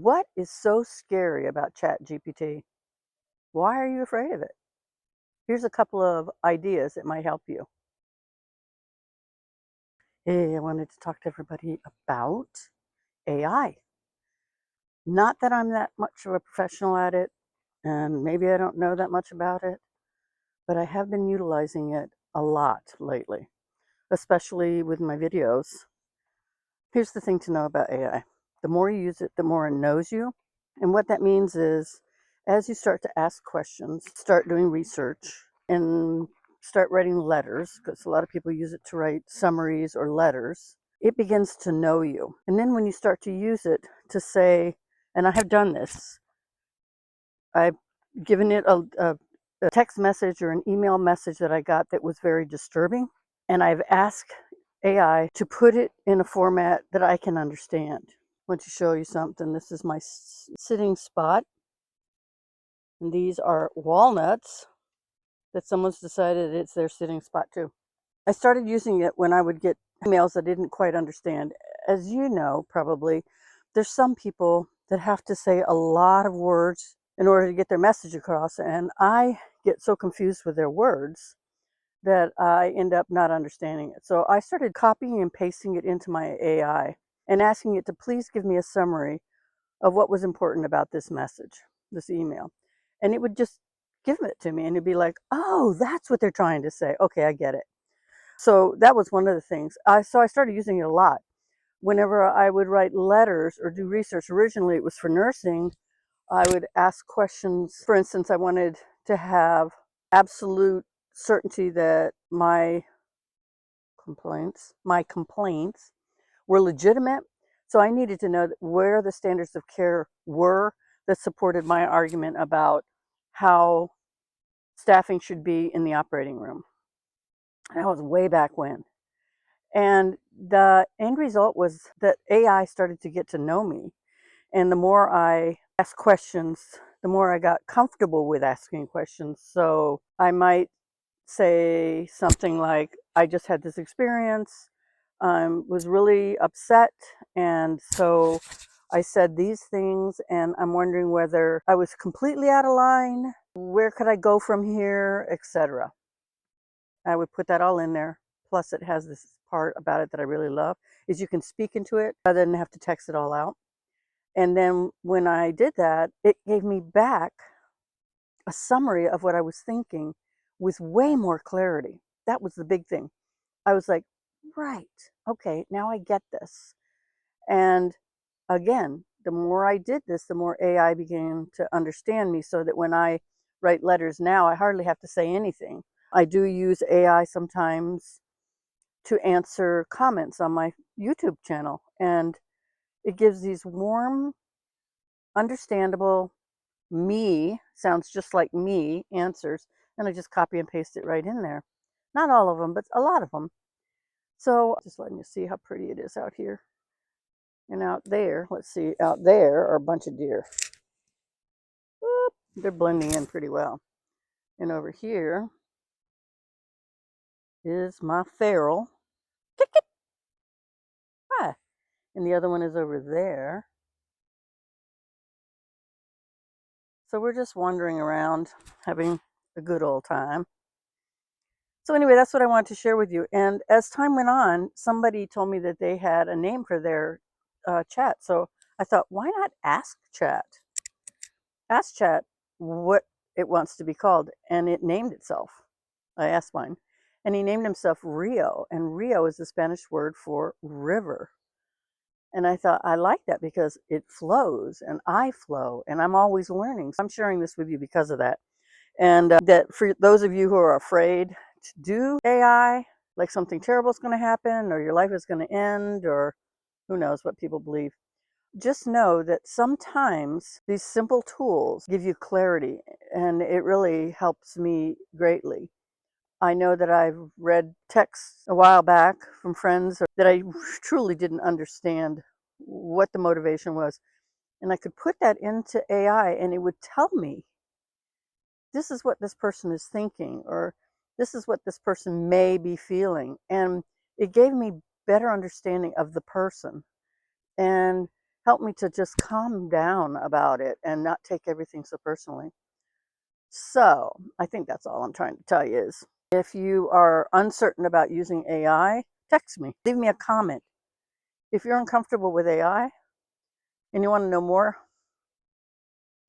What is so scary about ChatGPT? Why are you afraid of it? Here's a couple of ideas that might help you. Hey, I wanted to talk to everybody about AI. Not that I'm that much of a professional at it, and maybe I don't know that much about it, but I have been utilizing it a lot lately, especially with my videos. Here's the thing to know about AI. The more you use it, the more it knows you. And what that means is, as you start to ask questions, start doing research, and start writing letters, because a lot of people use it to write summaries or letters, it begins to know you. And then when you start to use it to say, and I have done this, I've given it a text message or an email message that I got that was very disturbing, and I've asked AI to put it in a format that I can understand. I want to show you something. This is my sitting spot, and these are walnuts that someone's decided it's their sitting spot too. I started using it when I would get emails I didn't quite understand. As you know, probably, there's some people that have to say a lot of words in order to get their message across, and I get so confused with their words that I end up not understanding it. So I started copying and pasting it into my AI and asking it to please give me a summary of what was important about this message, this email. And it would just give it to me and it'd be like, oh, that's what they're trying to say. Okay, I get it. So that was one of the things. So I started using it a lot. Whenever I would write letters or do research, originally it was for nursing, I would ask questions. For instance, I wanted to have absolute certainty that my complaints were legitimate. So I needed to know where the standards of care were that supported my argument about how staffing should be in the operating room. That was way back when. And the end result was that AI started to get to know me. And the more I asked questions, the more I got comfortable with asking questions. So I might say something like, I just had this experience, was really upset, and so I said these things, and I'm wondering whether I was completely out of line, where could I go from here, etc. I would put that all in there. Plus it has this part about it that I really love, is you can speak into it rather than have to text it all out. And then when I did that, it gave me back a summary of what I was thinking with way more clarity. That was the big thing. I was like, right, okay, now I get this. And again, the more I did this, the more AI began to understand me, so that when I write letters now, I hardly have to say anything. I do use AI sometimes to answer comments on my YouTube channel, and it gives these warm, understandable, me, sounds just like me answers, and I just copy and paste it right in there. Not all of them, but a lot of them. So just letting you see how pretty it is out here. And out there, let's see, out there are a bunch of deer. Whoop, they're blending in pretty well. And over here is my feral. Hi. And the other one is over there. So we're just wandering around, having a good old time. So anyway, that's what I wanted to share with you. And as time went on, somebody told me that they had a name for their chat. So I thought, why not ask chat? Ask chat what it wants to be called. And it named itself. I asked mine. And he named himself Rio. And Rio is the Spanish word for river. And I thought, I like that because it flows and I flow and I'm always learning. So I'm sharing this with you because of that. And that for those of you who are afraid to do AI, like something terrible is going to happen or your life is going to end or who knows what people believe, just know that sometimes these simple tools give you clarity, and it really helps me greatly. I know that I've read texts a while back from friends that I truly didn't understand what the motivation was. And I could put that into AI and it would tell me, this is what this person is thinking, or this is what this person may be feeling. And it gave me better understanding of the person. And helped me to just calm down about it and not take everything so personally. So I think that's all I'm trying to tell you is if you are uncertain about using AI, text me, leave me a comment. If you're uncomfortable with AI and you want to know more,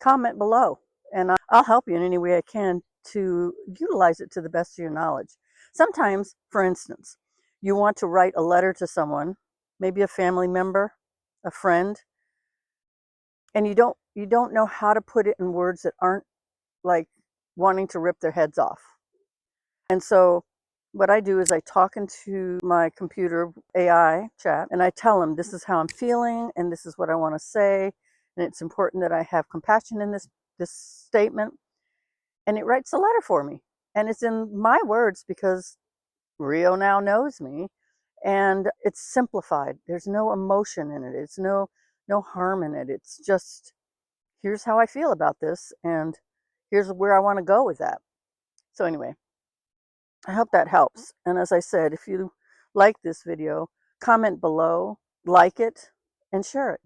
comment below and I'll help you in any way I can to utilize it to the best of your knowledge. Sometimes, for instance, you want to write a letter to someone, maybe a family member, a friend, and you don't know how to put it in words that aren't like wanting to rip their heads off. And so what I do is I talk into my computer AI chat and I tell them this is how I'm feeling and this is what I want to say, and it's important that I have compassion in this statement, and it writes a letter for me. And it's in my words because Rio now knows me, and it's simplified. There's no emotion in it. It's no harm in it. It's just here's how I feel about this and here's where I want to go with that. So anyway, I hope that helps. And as I said, if you like this video, comment below, like it, and share it.